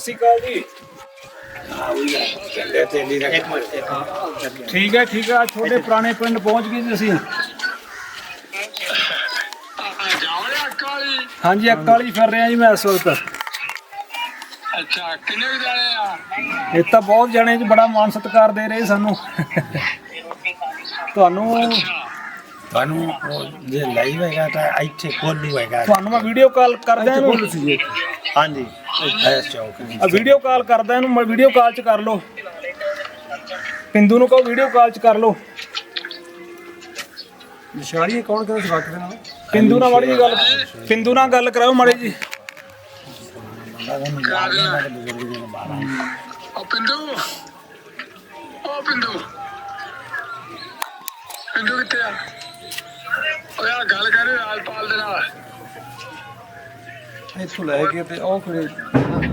ਸ਼੍ਰੀ ਅਕਾਲ ਜੀ। ਠੀਕ ਹੈ ਤੁਹਾਡੇ ਪੁਰਾਣੇ ਪਿੰਡ ਪਹੁੰਚ ਗਏ ਜੀ ਅਸੀਂ। ਹਾਂਜੀ ਅਕਾਲੀ ਫਿਰ ਰਿਹਾ ਜੀ ਮੈਂ ਇਸ ਵਕਤ। ਅੱਛਾ ਕਿੰਨੇ ਜਾਣੇ ਆ? ਇਹ ਤਾਂ ਬਹੁਤ ਜਾਣੇ ਜੀ, ਬੜਾ ਮਾਣ ਸਤਿਕਾਰ ਦੇ ਰਹੇ ਸਾਨੂੰ। ਤੁਹਾਨੂੰ ਜੇ ਲਾਈਵ ਹੈਗਾ ਤਾਂ ਇੱਥੇ ਖੋਲੂ ਹੈਗਾ। ਤੁਹਾਨੂੰ ਮੈਂ ਵੀਡੀਓ ਕਾਲ ਕਰਦਾ ਇਹਨੂੰ। ਹਾਂਜੀ ਐਸ ਚੌਕ ਵੀਡੀਓ ਕਾਲ ਕਰਦਾ ਇਹਨੂੰ, ਮੈਂ ਵੀਡੀਓ ਕਾਲ 'ਚ ਕਰ ਲਓ। ਪਿੰਦੂ ਨੂੰ ਕਹੋ ਵੀਡੀਓ ਕਾਲ 'ਚ ਕਰ ਲਓ। ਨਿਸ਼ਾਨੀ ਕੌਣ ਕਹਿੰਦਾ ਸੀ ਵਾਕਿਆ ਨਾਲ? ਪਿੰਦੂ ਨਾਲ ਮਾੜੀ ਜੀ ਗੱਲ, ਪਿੰਦੂ ਨਾਲ ਗੱਲ ਕਰਾਓ ਮਾੜੀ ਜੀ। ਉਹ ਪਿੰਡੂ ਕਿੱਥੇ ਆ? ਉਹ ਯਾਰ ਗੱਲ ਕਰੇ ਰਾਜਪਾਲ ਦੇ ਨਾਲ। ਇੱਥੋਂ ਲੈ ਕੇ ਤੇ ਉਹ ਫਿਰ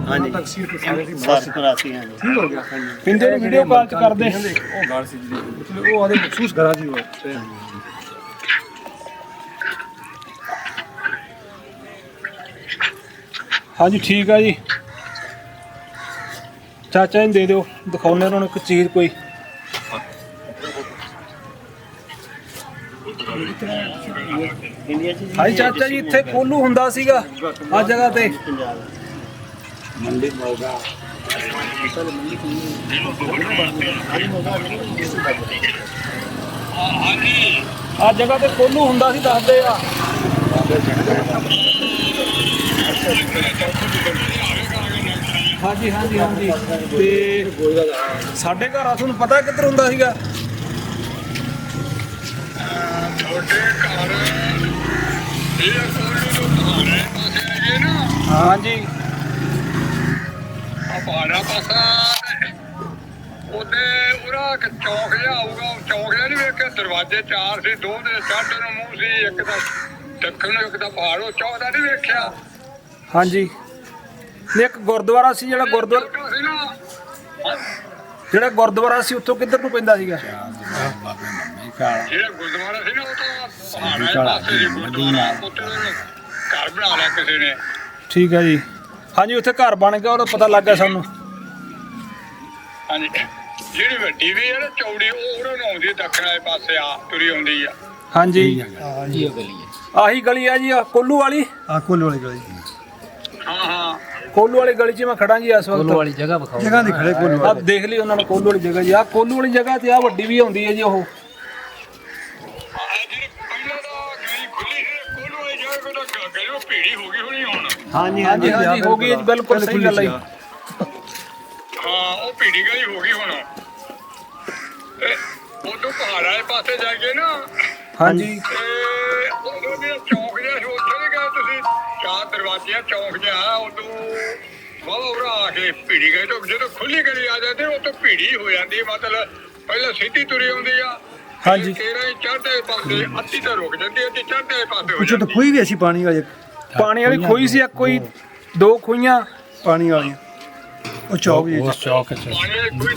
ਹਾਂਜੀ ਤੱਕ ਸੀਟ ਤੇ ਸਾਰੇ ਦੀ ਬਸ ਕਰਾਤੀ ਹਾਂ ਠੀਕ ਹੋ ਗਿਆ। ਪਿੰਦੂ ਨੂੰ ਵੀਡੀਓ ਕਾਲ 'ਚ ਕਰਦੇ। ਉਹ ਗੱਲ ਸੀ ਜੀ, ਮਤਲਬ ਉਹ ਆਦੇ ਮਖਸੂਸ ਕਰਾ ਜੀ ਉਹ ਹਾਂਜੀ ਠੀਕ ਆ ਜੀ। ਚਾਚਾ ਜੀ ਦੇ ਦਿਓ, ਦਿਖਾਉਣੇ ਉਹਨਾਂ ਨੂੰ ਇੱਕ ਚੀਜ਼ ਕੋਈ। ਹਾਂਜੀ ਚਾਚਾ ਜੀ, ਇੱਥੇ ਕੋਲੂ ਹੁੰਦਾ ਸੀਗਾ ਆ ਜਗ੍ਹਾ ਤੇ। ਮੰਡੀ ਮੋਗਾ ਆ ਜਗ੍ਹਾ ਤੇ ਕੋਲੂ ਹੁੰਦਾ ਸੀ ਦੱਸਦੇ ਆ। ਹਾਂਜੀ ਤੇ ਸਾਡੇ ਘਰ ਆ, ਤੁਹਾਨੂੰ ਪਤਾ ਕਿੱਧਰ ਹੁੰਦਾ ਸੀਗਾ? ਤੁਹਾਡੇ ਘਰ ਇਹ ਕੋਲ ਨੂੰ ਪਹਾੜੇ ਪਾਸੇ ਹੈਗੇ ਨਾ? ਹਾਂਜੀ ਆ ਪਹਾੜਾ ਪਾਸਾ ਉਹਦੇ ਉਰਾ ਇੱਕ ਚੌਕ ਜਿਹਾ ਆਊਗਾ। ਉਹ ਚੌਕ ਜਿਹਾ ਨਹੀਂ ਵੇਖਿਆ? ਦਰਵਾਜ਼ੇ ਚਾਰ ਸੀ, ਦੋ ਦੇ ਚੜ੍ਹਨ ਨੂੰ ਮੂੰਹ ਸੀ, ਇੱਕ ਦਾ ਦੱਖਣ ਨੂੰ, ਇੱਕ ਦਾ ਪਹਾੜ। ਉਹ ਚੌਕ ਦਾ ਨਹੀਂ ਵੇਖਿਆ? ਹਾਂਜੀ ਇੱਕ ਗੁਰਦੁਆਰਾ ਸੀ, ਜਿਹੜਾ ਗੁਰਦੁਆਰਾ ਸੀ ਨਾ, ਸੀ ਉੱਥੋਂ ਕਿੱਧਰ ਨੂੰ ਪੈਂਦਾ ਸੀਗਾ? ਜਿਹੜਾ ਗੁਰਦੁਆਰਾ ਸੀ ਨਾ ਉਹ ਤਾਂ ਪਹਾੜਾਂ ਦੇ ਪਾਸੇ ਸੀ ਗੁਰਦੁਆਰਾ। ਉੱਥੇ ਘਰ ਬਣਾ ਲਿਆ ਕਿਸੇ ਨੇ। ਠੀਕ ਹੈ ਜੀ। ਹਾਂਜੀ ਉੱਥੇ ਘਰ ਬਣ ਗਿਆ, ਉਹਦਾ ਪਤਾ ਲੱਗ ਗਿਆ ਸਾਨੂੰ। ਹਾਂਜੀ ਜਿਹੜੀ ਵੱਡੀ ਵੀ ਹੈ ਨਾ ਚੌੜੀ, ਉਹ ਉਹਨਾਂ ਨੂੰ ਆਉਂਦੀ ਦੱਖਣ ਵਾਲੇ ਪਾਸੇ ਆ ਤੁਰੀ ਆਉਂਦੀ ਆ। ਹਾਂਜੀ ਆਹੀ ਗਲੀ ਆ ਜੀ, ਆ ਕੋਲੂ ਵਾਲੀ। ਆ ਕੋਲ ਵਾਲੀ ਗਲੀ ਹਾਂ ਕੋਲੂ ਵਾਲੀ ਗਲੀ 'ਚ ਮੈਂ ਖੜਾ ਜੀ ਇਸ ਵਕਤ। ਜਗ੍ਹਾ ਨਹੀਂ ਖੜੇ ਕੋਲ ਆਹ ਦੇਖ ਲਈ ਉਹਨਾਂ ਨੇ ਕੋਲੂ ਵਾਲੀ ਜਗ੍ਹਾ ਜੀ। ਆ ਕੋਲੂ ਵਾਲੀ ਜਗ੍ਹਾ ਤੇ ਆ ਵੱਡੀ ਵੀ ਆਉਂਦੀ ਹੈ ਜੀ ਉਹ। ਜਿਹੜੀ ਪਹਿਲਾਂ ਤਾਂ ਗਲੀ ਖੁੱਲੀ ਸੀ ਕੋਲ ਵਾਲੀ ਜਗ੍ਹਾ ਕੋਲ ਤਾਂ ਗਲੀ ਉਹ ਭੀੜੀ ਹੋ ਗਈ ਹੋਣੀ ਹੁਣ। ਹਾਂਜੀ ਹੋ ਗਈ, ਬਿਲਕੁਲ ਸਹੀ ਗੱਲ ਹੈ। ਹਾਂ ਉਹ ਭੀੜੀ ਗਲੀ ਹੋ ਗਈ ਹੁਣ। ਤੇ ਉਦੋਂ ਪਹਾੜਾਂ ਦੇ ਪਾਸੇ ਜਾ ਕੇ ਨਾ, ਹਾਂਜੀ ਤੇ ਉਦੋਂ ਜਿਹੜਾ ਚੌਕ ਜਿਹਾ ਸੀ ਉੱਥੇ ਨਹੀਂ ਗਏ ਤੁਸੀਂ? ਚਾਰ ਦਰਵਾਜ਼ੇ ਚੌਕ ਜਿਹਾ, ਉਦੋਂ ਵਾਹ ਉਰਾ ਆ ਕੇ ਭੀੜੀ ਗਏ। ਤੋਂ ਜਦੋਂ ਖੁੱਲੀ ਗਲੀ ਆ ਜਾਂਦੀ ਉਹ ਤੋਂ ਭੀੜੀ ਹੋ ਜਾਂਦੀ। ਮਤਲਬ ਪਹਿਲਾਂ ਸਿੱਧੀ ਤੁਰੀ ਆਉਂਦੀ ਆ। ਹਾਂਜੀ ਤੇਰਾ ਚੜ੍ਹਦੇ ਪਾਸੇ ਅੱਧੀ ਤਾਂ ਰੁਕ ਜਾਂਦੀ, ਅੱਧੀ ਚੜ੍ਹਦੇ ਪਾਸੇ ਹੋ ਪਿੱਛੇ ਤਾਂ ਜਾਂਦੀ। ਖੂਹੀ ਵੀ ਅਸੀਂ ਪਾਣੀ ਵਾਲੀ ਖੂਹੀ ਸੀ, ਕੋਈ ਦੋ ਖੂਹੀਆਂ ਪਾਣੀ ਵਾਲੀਆਂ। ਉਹ ਚੌਕ ਜੀ ਚੌਕ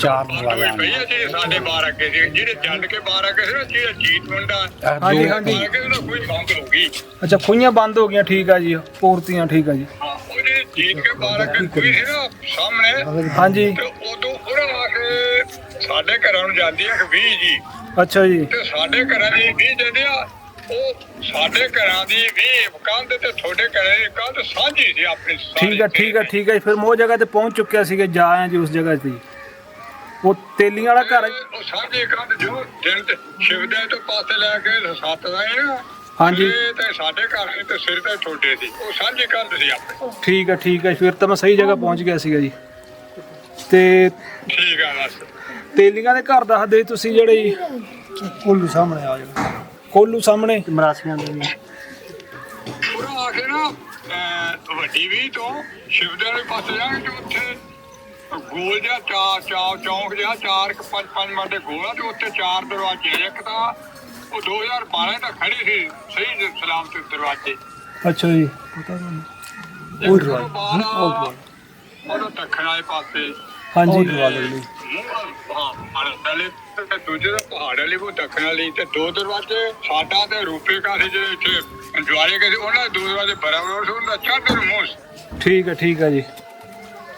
ਚਾਰ ਵਾਲਾ ਪਈ ਆ ਜਿਹੜੇ ਸਾਡੇ ਬਾਹਰ ਅੱਗੇ ਸੀ, ਜਿਹੜੇ ਜੰਡ ਕੇ ਬਾਹਰ ਅੱਗੇ ਸੀ ਨਾ, ਜਿਹੜਾ ਜੀਤ ਮੁੰਡਾ ਹਾਂਜੀ ਬਾਹਰ ਅੱਗੇ ਨਾ ਕੋਈ ਬੰਦ ਹੋ ਗਈ। ਅੱਛਾ ਖੂਹੀਆਂ ਬੰਦ ਹੋ ਗਈਆਂ, ਠੀਕ ਆ ਜੀ। ਪੂਰਤੀਆਂ ਠੀਕ ਆ ਜੀ। ਹਾਂ ਉਹਦੇ ਜੀਤ ਕੇ ਬਾਹਰ ਅੱਗੇ ਕੋਈ ਸੀ ਨਾ ਸਾਹਮਣੇ। ਹਾਂਜੀ ਤੇ ਉਦੋਂ ਉਹਨਾਂ ਆ ਕੇ ਸਾਡੇ ਘਰਾਂ ਨੂੰ ਜਾਂਦੀ ਆ 20 ਜੀ। ਅੱਛਾ ਜੀ। ਤੇ ਸਾਡੇ ਘਰਾਂ ਦੀ 20 ਜਾਂਦੇ ਆ। ਉਹ ਸਾਡੇ ਘਰਾਂ ਦੀ 20 ਕੰਧ ਤੇ ਤੁਹਾਡੇ ਘਰਾਂ ਦੀ ਕੰਧ ਸਾਂਝੀ ਸੀ ਆਪਣੀ। ਠੀਕ ਹੈ ਜੀ। ਫਿਰ ਮੈਂ ਉਹ ਜਗ੍ਹਾ ਤੇ ਪਹੁੰਚ ਚੁੱਕਿਆ ਸੀਗਾ, ਜਾ ਆਇਆ ਜੀ ਉਸ ਜਗ੍ਹਾ ਤੇ। ਉਹ ਤੇਲੀਆਂ ਵਾਲਾ ਘਰ। ਉਹ ਸਾਂਝੀ ਕੰਧ ਜੋ ਦਿਨ ਤੇ ਸ਼ਿਵਦੇ ਤੋਂ ਪਾਸੇ ਲੈ ਕੇ ਸੱਤ ਦਾ ਹੈ ਨਾ। ਹਾਂਜੀ ਤੇ ਸਾਡੇ ਘਰ ਸੀ ਤੇ ਸਿਰ ਤੇ ਤੁਹਾਡੇ ਸੀ। ਉਹ ਸਾਂਝੀ ਕੰਧ ਸੀ ਆਪਣੀ। ਠੀਕ ਹੈ ਫਿਰ ਤਾਂ ਮੈਂ ਸਹੀ ਜਗ੍ਹਾ ਪਹੁੰਚ ਗਿਆ ਸੀਗਾ ਜੀ। ਤੇ ਠੀਕ ਆ ਬਸ। ਤੇਲੀਆਂ ਦੇ ਘਰ ਦੱਸਦੇ ਤੁਸੀਂ ਜਿਹੜੇ ਜੀ? ਕੋਲ ਸਾਹਮਣੇ ਆ ਜਾਓ। ਕੋਲੂ ਸਾਹਮਣੇ ਮਰਾਸੀਆਂ ਦੇ ਵੀ ਪੂਰਾ ਆ ਕੇ ਨਾ ਵੱਡੀ ਵੀ ਤੋਂ ਸ਼ਿਵਦੇ ਵਾਲੇ ਪਾਸੇ ਜਾਣਗੇ ਤੇ ਉੱਥੇ ਗੋਲ ਜਿਹਾ ਚੌਂਕ ਜਿਹਾ, ਚਾਰ ਪੰਜ ਮਾਡੇ ਗੋਲ ਆ ਤੇ ਉੱਥੇ ਚਾਰ ਦਰਵਾਜ਼ੇ। ਇੱਕ ਤਾਂ ਉਹ 2012 ਤਾਂ ਖੜੀ ਸੀ ਸਹੀ ਸਲਾਮਤ ਦਰਵਾਜ਼ੇ। ਅੱਛਾ ਜੀ। ਉਹ ਦਰਵਾਜ਼ਾ ਉਹ ਦੱਖਣ ਵਾਲੇ ਪਾਸੇ। ਹਾਂਜੀ ਤੇ ਦੂਜੇ ਦਾ ਪਹਾੜ ਵਾਲੀ ਉਹ ਦੱਖਣ ਵਾਲੀ। ਤੇ ਦੋ ਦਰਵਾਜ਼ੇ ਸਾਡਾ ਤੇ ਰੂਪੇ ਕਾ ਸੀ ਜਿਹੜੇ ਇੱਥੇ ਜਵਾਰੇ ਕੇ ਉਹਨਾਂ ਦੇ ਦੋ ਦਰਵਾਜ਼ੇ ਬਰਾਬਰ ਸੀ। ਉਹਨਾਂ ਦਾ ਚੜ੍ਹਦੇ ਨੂੰ ਮੂੰਹ। ਠੀਕ ਹੈ ਜੀ।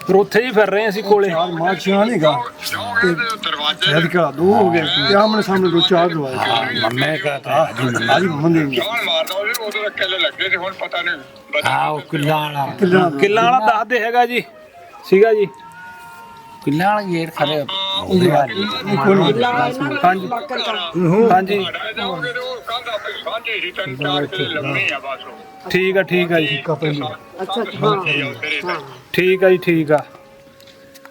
ਫਿਰ ਉੱਥੇ ਹੀ ਫਿਰ ਰਹੇ ਅਸੀਂ ਕੋਲੇ। ਚਾਰ ਮਾਛੀਆਂ ਨਹੀਂ ਗਾ ਜਾਓਗੇ ਤੇ ਦਰਵਾਜ਼ੇ ਇਹਦੇ ਕੋਲ ਦੋ ਹੋ ਗਏ ਤੇ ਆਮਣੇ ਸਾਹਮਣੇ ਦੋ ਚਾਰ ਦਰਵਾਜ਼ੇ ਮੰਨੇ ਕਹਤਾ ਆਜੀ ਮੰਦੇ ਨਹੀਂ ਕੌਣ ਮਾਰਦਾ ਉਹਦੇ ਉਦੋਂ ਤੱਕ ਕਿੱਲੇ ਲੱਗੇ ਤੇ ਹੁਣ ਪਤਾ ਨਹੀਂ ਹਾਂ ਉਹ ਕਿੱਲਾ ਵਾਲਾ ਕਿੱਲਾ ਵਾਲਾ ਦੱਸਦੇ ਹੈਗਾ ਜੀ, ਸੀਗਾ ਜੀ। ਕਿੱਲਾ ਵਾਲਾ ਗੇਟ ਖੜੇ ਹਾਂਜੀ ਹਾਂਜੀ ਜਾਓਗੇ ਤੇ ਉਹ ਕਹਿੰਦਾ ਵੀ ਸਾਂਝੇ ਹੀ ਤਿੰਨ ਚਾਰ ਕਿੱਲੇ ਲੰਮੇ ਆ ਬਸ ਉਹ ਠੀਕ ਆ ਠੀਕ ਆ ਜੀ, ਅੱਛਾ ਠੀਕ ਆ ਜੀ, ਠੀਕ ਆ।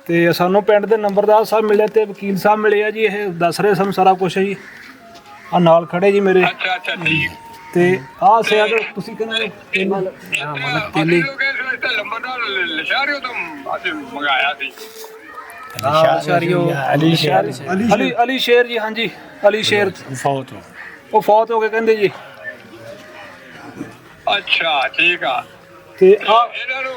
ਤੇ ਸਾਨੂੰ ਪਿੰਡ ਦੇ ਨੰਬਰਦਾਰ ਸਾਹਿਬ ਮਿਲੇ ਤੇ ਵਕੀਲ ਸਾਹਿਬ ਮਿਲੇ ਆ ਜੀ, ਇਹ ਦੱਸ ਰਹੇ ਸਾਨੂੰ ਸਾਰਾ ਕੁਝ ਜੀ। ਆ ਨਾਲ ਖੜੇ ਜੀ ਮੇਰੇ। ਅੱਛਾ ਅੱਛਾ ਠੀਕ ਤੇ ਆਹ ਸਿਆ ਤੁਸੀਂ ਕਹਿੰਦੇ ਤੇਲੀ ਲੰਬਰਦਾਰ ਲਿਸ਼ਾਰਿਓ ਤੋਂ ਅੱਜ ਮੰਗਾਇਆ ਸੀ। ਅਲੀ ਸ਼ੇਰ ਜੀ, ਹਾਂਜੀ ਅਲੀ ਸ਼ੇਰ ਫੌਤ ਉਹ ਫੌਤ ਹੋ ਗਏ ਕਹਿੰਦੇ ਜੀ। ਅੱਛਾ ਠੀਕ ਆ। ਤੇ ਆ ਇਹਨਾਂ ਨੂੰ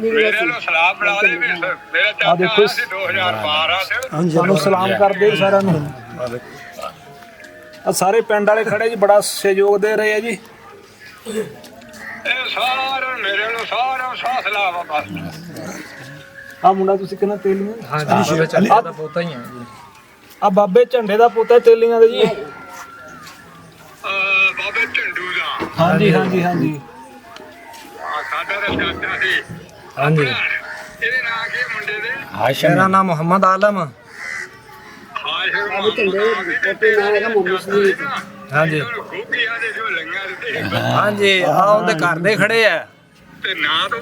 ਮੇਰੇ ਨੂੰ ਸਲਾਮ ਬਣਾ ਦੇ ਵੀ ਮੇਰਾ ਚਾਚਾ ਦੇਖੋ ਆਇਆ ਸੀ 2012 ਚ। ਸਾਨੂੰ ਸਲਾਮ ਕਰਦੇ ਜੀ ਸਾਰਿਆਂ ਨੂੰ। ਆ ਸਾਰੇ ਪਿੰਡ ਵਾਲੇ ਖੜੇ ਜੀ, ਬੜਾ ਸਹਿਯੋਗ ਦੇ ਰਹੇ ਆ ਜੀ। ਇਹ ਸਾਰਿਆਂ ਮੇਰੇ ਨੂੰ ਸਾਰਿਆਂ ਸਾਥ ਲਾਵਾ ਬਸ। ਆ ਮੁੰਡਾ ਤੁਸੀਂ ਕਹਿੰਦਾ ਤੇਲੀਆਂ? ਹਾਂਜੀ ਚੱਲਿਆ ਦਾ ਪੋਤਾ ਹੀ ਆ ਜੀ। ਆ ਬਾਬੇ ਝੰਡੇ ਦਾ ਪੁੱਤ ਤੇਲੀਆਂ ਦੇ ਜੀ। ਬਾਬੇ ਝੰਡੂ ਦਾ। ਹਾਂਜੀ ਹਾਂਜੀ ਹਾਂਜੀ। ਸਾਡਾ ਤਾਂ ਚਾਚਾ ਸੀ। ਹਾਂਜੀ ਇਹਦੇ ਨਾਂ ਕੀ ਮੁੰਡੇ ਦੇ? ਮੇਰਾ ਨਾਮ ਮੁਹੰਮਦ ਆਲਮ। ਬਾਬੇ ਝੰਡੇ ਦੇ ਨਾਂ ਹੈਗਾ ਮੁਹੰਮਦ ਸਦੀਕ। ਹਾਂਜੀ ਖੂਬੀ ਆ ਦੇ ਜੋ ਲੰਗਾਂ ਦੇ ਹਾਂਜੀ ਆ ਉਹਦੇ ਘਰ ਦੇ ਖੜੇ ਆ। ਤੇ ਨਾਂ ਤੋਂ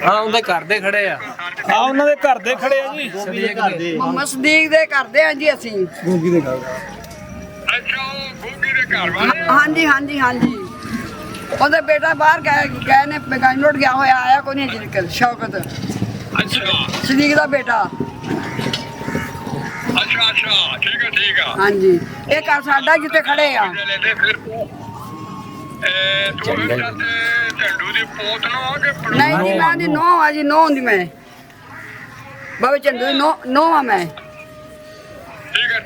ਆ ਉਹਦੇ ਘਰ ਦੇ ਖੜੇ ਆ। ਆ ਉਹਨਾਂ ਦੇ ਘਰ ਦੇ ਖੜੇ ਆ ਜੀ। ਮੁਹੰਮਦ ਸਦੀਕ ਦੇ ਕਰਦੇ ਹਾਂ ਜੀ ਅਸੀਂ। ਗੋਗੀ ਦੇ ਘਰ ਅੱਛਾ ਉਹ ਖੂਬੀ ਦੇ ਘਰ ਵਾਲੇ ਆ? ਹਾਂਜੀ ਹਾਂਜੀ ਹਾਂਜੀ। ਉਹਦਾ ਬੇਟਾ ਬਾਹਰ ਗਏ ਨੇ ਬੈਂਗਲੌਰ ਗਿਆ ਹੋਇਆ, ਆਇਆ ਕੋਈ ਨਹੀਂ ਅਜੇ ਤੱਕ। ਸ਼ੌਕਤ ਅੱਛਾ ਸਦੀਕ ਦਾ ਬੇਟਾ। ਅੱਛਾ ਅੱਛਾ ਠੀਕ ਆ। ਹਾਂਜੀ ਇਹ ਘਰ ਸਾਡਾ ਜਿੱਥੇ ਖੜੇ ਆ। ਤੇ ਫਿਰ ਤੂੰ ਝੰਡੂ ਦੀ ਪੋਤ ਨੂੰ ਆ ਕੇ ਨਹੀਂ ਜੀ ਮੈਂ ਦੀ ਨੌਂ ਆ ਜੀ, ਨੌਂ ਦੀ ਮੈਂ ਬਾਬੇ ਝੰਡੂ ਦੀ ਨੌਂ ਆ ਮੈਂ।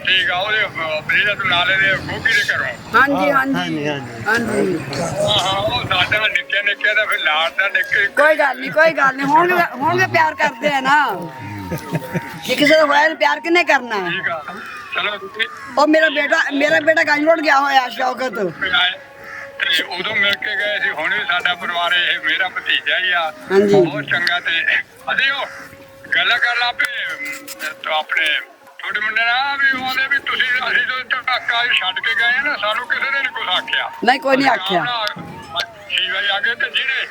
ਠੀਕ ਆ। ਉਹਦੇ ਬਰੀਦਾ ਤੂੰ ਨਾਲੇ ਦੇ ਗੋਗੀ ਦੇ ਘਰੋਂ? ਹਾਂਜੀ ਹਾਂਜੀ ਹਾਂਜੀ। ਹਾਂ ਉਹ ਸਾਡਾ ਨਿੱਕੇ ਦਾ ਫਿਰ ਲਾੜ ਦਾ ਨਿੱਕੇ। ਕੋਈ ਗੱਲ ਨਹੀਂ ਹੋਣਗੇ ਪਿਆਰ ਕਰਦੇ ਆ ਨਾ। ਜੇ ਕਿਸੇ ਦਾ ਹੋਇਆ ਪਿਆਰ ਕਿੰਨੇ ਕਰਨਾ। ਠੀਕ ਆ ਚਲੋ ਤੁਸੀਂ ਉਹ ਮੇਰਾ ਬੇਟਾ ਗੰਜਲੋੜ ਗਿਆ ਹੋਇਆ ਸ਼ੌਕਤ। ਤੇ ਉਦੋਂ ਮਿਲ ਕੇ ਗਏ ਸੀ। ਹੁਣ ਵੀ ਸਾਡਾ ਪਰਿਵਾਰ ਇਹ ਮੇਰਾ ਭਤੀਜਾ ਹੀ ਆ। ਹਾਂਜੀ। ਬਹੁਤ ਚੰਗਾ। ਤੇ ਅਸੀਂ ਉਹ ਗੱਲਾਂ ਕਰ ਲਾਪੇ ਆਪਣੇ ਤੁਹਾਡੇ ਮੁੰਡੇ ਨਾਲ ਵੀ ਉਹਨੇ ਵੀ ਤੁਸੀਂ ਅਸੀਂ ਜਦੋਂ ਧੱਕਾ ਛੱਡ ਕੇ ਗਏ ਆ ਨਾ, ਸਾਨੂੰ ਕਿਸੇ ਨੇ ਨਹੀਂ ਕੁਛ ਆਖਿਆ। ਨਹੀਂ ਕੋਈ ਨਹੀਂ ਆਖਿਆ। ਸ਼ੀਵਾਈ ਆ ਗਏ ਤੇ ਜਿਹੜੇ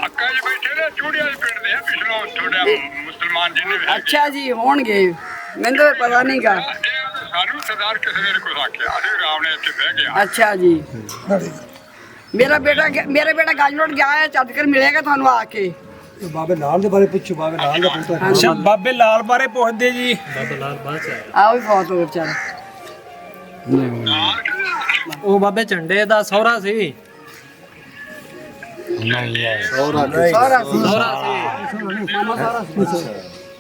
ਅੱਕਾ ਜੀ ਬੈਠੇ ਨੇ ਚੂੜੀਆਂ ਦੇ ਪਿੰਡ ਦੇ ਆ ਪਿਛਲੋਂ ਤੁਹਾਡਾ ਮੁਸਲਮਾਨ ਜਿਹਨੇ ਵੀ ਅੱਛਾ ਜੀ ਹੋਣਗੇ, ਮੈਨੂੰ ਤਾਂ ਪਤਾ ਨਹੀਂਗਾ। ਸਾਨੂੰ ਸਰਦਾਰ ਕਿਸੇ ਨੇ ਕੁਛ ਆਖਿਆ। ਅਸੀਂ ਰਾਮ ਨੇ ਇੱਥੇ ਬਹਿ ਗਿਆ। ਅੱਛਾ ਜੀ ਮੇਰਾ ਬੇਟਾ ਗੰਜਲੋੜ ਗਿਆ ਹੈ, ਚੱਲ ਕਰ ਮਿਲੇਗਾ ਤੁਹਾਨੂੰ ਆ ਕੇ। ਬਾਬੇ ਲਾਲ ਦੇ ਬਾਰੇ ਪੁੱਛੋ। ਬਾਬੇ ਲਾਲ ਦਾ ਪੁੱਤ ਅੱਛਾ ਬਾਬੇ ਲਾਲ ਬਾਰੇ ਪੁੱਛਦੇ ਜੀ। ਆਹ ਵੀ ਬਹੁਤ ਹੋ ਵਿਚਾਰਾ। ਉਹ ਬਾਬੇ ਝੰਡੇ ਦਾ ਸਹੁਰਾ ਸੀ। ਨਹੀਂ ਹੈ ਸਾਰਾ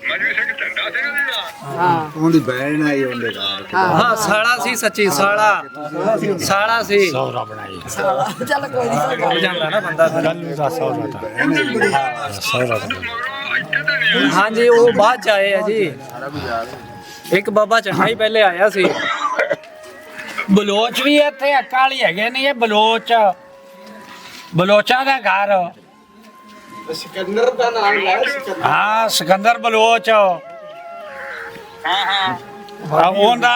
ਮਜੂ ਸਿੰਘ ਝੰਡਾ ਸਿੰਘ ਦੀ ਦਾ। ਹਾਂ ਉਹਦੀ ਬਹਿਣ ਆਈ ਉਹਦੇ ਘਰ। ਹਾਂ ਸਾਲਾ ਸੀ, ਸੱਚੀ ਸਾਲਾ ਸੀ। ਸੌਰਾ ਬਣਾਈ ਚੱਲ ਕੋਈ ਨਹੀਂ। ਹੋ ਜਾਂਦਾ ਨਾ ਬੰਦਾ ਫਿਰ। ਕੱਲ ਦਾ ਸੌਰਾ ਤਾਂ ਸੌਰਾ ਤਾਂ ਮਗਰੋਂ ਇੱਥੇ ਤਾਂ ਨਹੀਂ ਆਇਆ। ਹਾਂਜੀ ਉਹ ਬਾਅਦ ਚ ਆਏ ਆ ਜੀ। ਇੱਕ ਬਾਬਾ ਝੰਡਾ ਹੀ ਪਹਿਲੇ ਆਇਆ ਸੀ। ਬਲੋਚ ਵੀ ਇੱਥੇ ਅਕਾਲੀ ਹੈਗੇ ਨੇ। ਇਹ ਬਲੋਚਾਂ ਦਾ ਘਰ। ਸਿਕੰਦਰ ਦਾ ਨਾਮ ਹੈ। ਹਾਂ ਸਿਕੰਦਰ ਬਲੋਚ। ਹਾਂ ਉਹਦਾ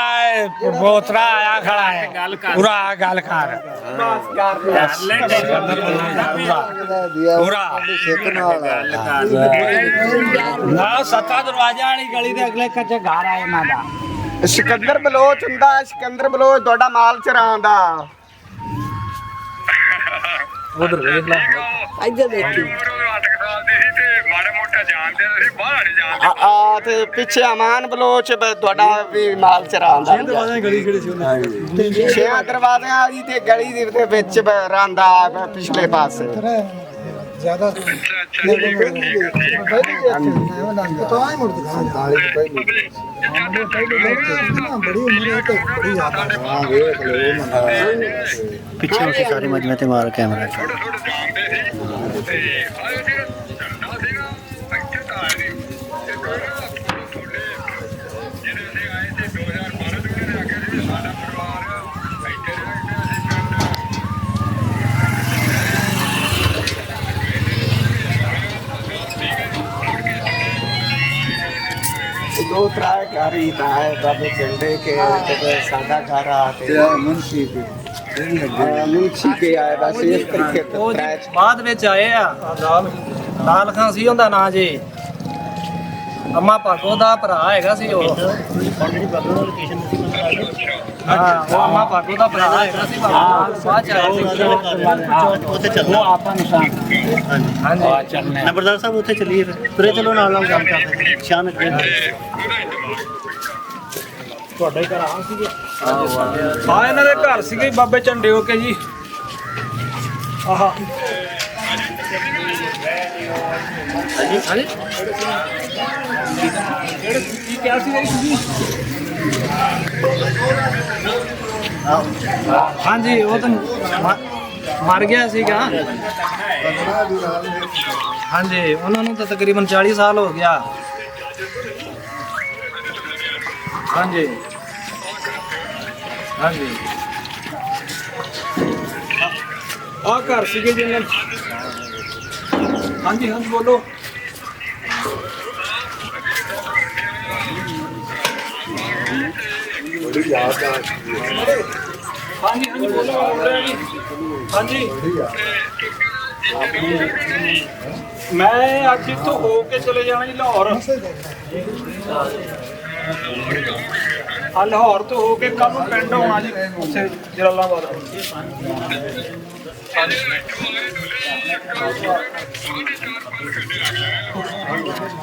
ਪੋਤਰਾ ਆਇਆ ਖੜਾ ਹੈ। ਪੂਰਾ ਗੱਲ ਕਰ ਪੂਰਾ ਨਾ ਸੱਤਾ ਦਰਵਾਜ਼ਾ ਵਾਲੀ ਗਲੀ ਦੇ ਅਗਲੇ ਕੱਚੇ ਘਰ ਆ ਇਹਨਾਂ ਦਾ। ਸਿਕੰਦਰ ਬਲੋਚ ਹੁੰਦਾ ਹੈ। ਸਿਕੰਦਰ ਬਲੋਚ ਤੁਹਾਡਾ ਮਾਲ ਚਰਾਉਂਦਾ। ਉਧਰ ਵੇਖ ਲੈ। ਇੱਧਰ ਦੇਖੀ। ਉਮਰ ਉਹ 8 ਸਾਲ ਦੀ ਸੀ ਤੇ ਮਾੜਾ ਮੋਟਾ ਜਾਣਦੇ ਸੀ, ਬਾਹਰ ਨਹੀਂ ਜਾਣਦੇ। ਆ ਤੇ ਪਿੱਛੇ ਅਮਾਨ ਬਲੋਚ ਤੁਹਾਡਾ ਵੀ ਮਾਲ ਚਰਾਉਂਦਾ। ਗਲੀ ਕਿਹੜੀ ਸੀ ਉਹਨੇ? ਛੇ ਦਰਵਾਜ਼ਿਆਂ ਵਾਲੀ ਤੇ ਗਲੀ ਦੇ ਵਿੱਚ ਰਾਂਦਾ ਪਿਛਲੇ ਪਾਸੇ। ਜ਼ਿਆਦਾ ਅੱਛਾ ਠੀਕ ਹੈ। ਤਾਂ ਹੀ ਮੁੜ ਦਿਖਾ ਬੜੀ ਉਮਰ ਹੈ ਤੇ ਬੜੀ ਜ਼ਿਆਦਾ। ਪਿੱਛੇ ਉਸੇ ਸਾਰੀ ਮਜਮੇ ਤੇ ਮਾਰ ਕੈਮਰਾ। ਥੋੜੇ ਜਾਣਦੇ ਸੀ ਤੇ ਆਏ ਜਿਹੜੇ ਝੰਡਾ ਸੀ ਨਾ ਇੱਥੇ ਤਾਂ ਆਏ 2012 ਚ ਉਹਨੇ ਆਖਿਆ ਸੀ ਸਾਡਾ ਪਰਿਵਾਰ ਇੱਥੇ ਰਹਿ ਕੇ ਅਸੀਂ दो त्राय घर ही था है बाबे चंडे के जब सादा घर आते मुंशी के आए बस इस तरीके ਉਹ ਜੀ ਬਾਅਦ ਵਿੱਚ ਆਏ ਆ ਲਾਲ ਖਾਂ ਸੀ ਉਹਦਾ ਨਾਂ ਜੀ ਅੰਮਾ ਭਾਗੋ ਦਾ ਭਰਾ ਹੈਗਾ ਸੀ ਉਹ ਹਾਂ ਉਹ ਅੰਮਾ ਭਾਗੋ ਦਾ ਭਰਾ ਹੈਗਾ ਸੀ ਬਾਅਦ ਚ ਆਇਆ ਸੀ ਉੱਥੇ ਚੱਲੋ ਆਪਾਂ ਨਿਸ਼ਾਨ ਹਾਂਜੀ ਨੰਬਰਦਾਰ ਸਾਹਿਬ ਉੱਥੇ ਚੱਲੀਏ ਫਿਰ ਤੁਰੇ ਚਲੋ ਨਾਲ ਨਾਲ ਗੱਲ ਕਰਦੇ ਸ਼ਾਨ ਅੱਗੇ ਉਹਦਾ ਇੰਤਜ਼ਾਮ ਤੁਹਾਡਾ ਹੀ ਘਰ ਆ ਸੀਗੇ ਹਾਂ ਇਹਨਾਂ ਦੇ ਘਰ ਸੀਗੇ ਬਾਬੇ ਝੰਡੇ ਹੋ ਕੇ ਜੀ ਆਹਾ ਹਾਂਜੀ ਕੀ ਕਿਹਾ ਸੀ ਤੁਸੀਂ ਹਾਂਜੀ ਉਹ ਤਾਂ ਮਰ ਗਿਆ ਸੀਗਾ ਹਾਂਜੀ ਉਹਨਾਂ ਨੂੰ ਤਾਂ ਤਕਰੀਬਨ 40 ਸਾਲ ਹੋ ਗਿਆ ਹਾਂਜੀ ਹਾਂਜੀ ਆ ਘਰ ਸੀਗੇ ਜੀ ਇਹਨਾਂ ਹਾਂਜੀ ਹਾਂਜੀ ਬੋਲੋ ਹਾਂਜੀ ਹਾਂਜੀ ਬੋਲੋ ਬੋਲ ਰਿਹਾ ਜੀ ਹਾਂਜੀ ਮੈਂ ਅੱਜ ਇੱਥੋਂ ਹੋ ਕੇ ਚਲੇ ਜਾਣਾ ਜੀ ਲਾਹੌਰ ਲਾਹੌਰ ਤੋਂ ਹੋ ਕੇ ਕੱਲ ਨੂੰ ਪਿੰਡ ਆਉਣਾ ਜੀ ਉੱਥੇ ਜਲਾਲਾਬਾਦ